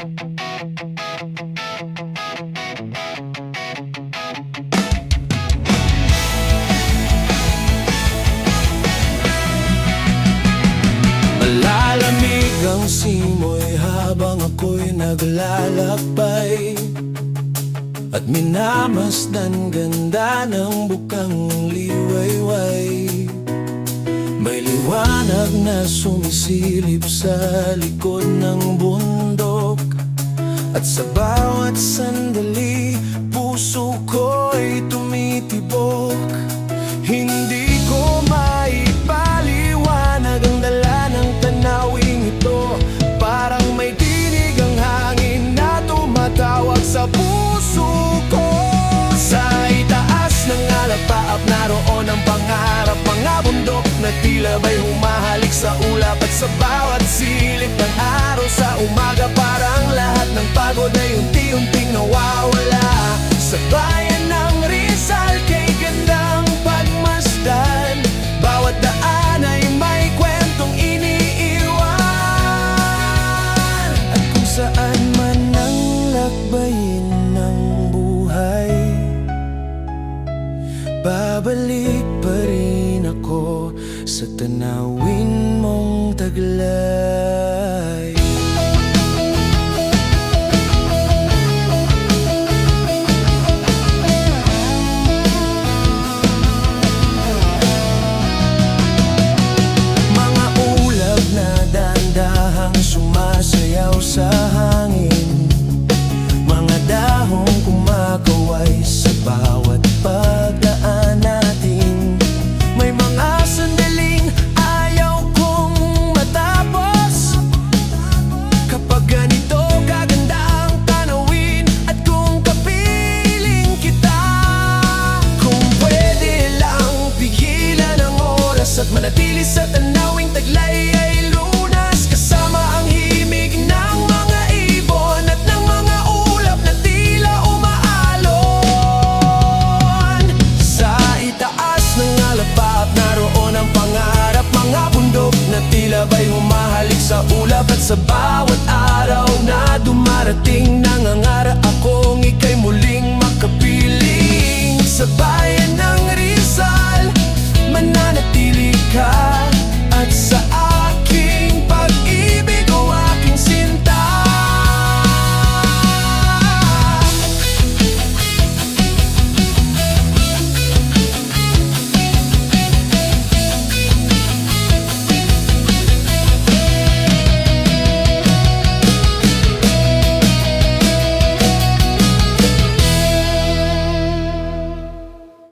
Malalamig ang simoy habang ako'y naglalakbay, at minamasdan ganda ng bukang liwayway. May liwanag na sumisilip sa likod ng bundok, at sa bawat sandali puso ko'y tumitibok. Hindi ko maipaliwanag ang dala ng tanawing ito. Parang may tinig ang hangin na tumatawag sa puso ko. Sa itaas ng alapaap naroon ang pangarap, mga bundok na tila ba'y humahalik sa ulap. At sa bawat silip ng araw sa umaga, parang lahat ng pagod ay unti-unting nawawala. Sa bayan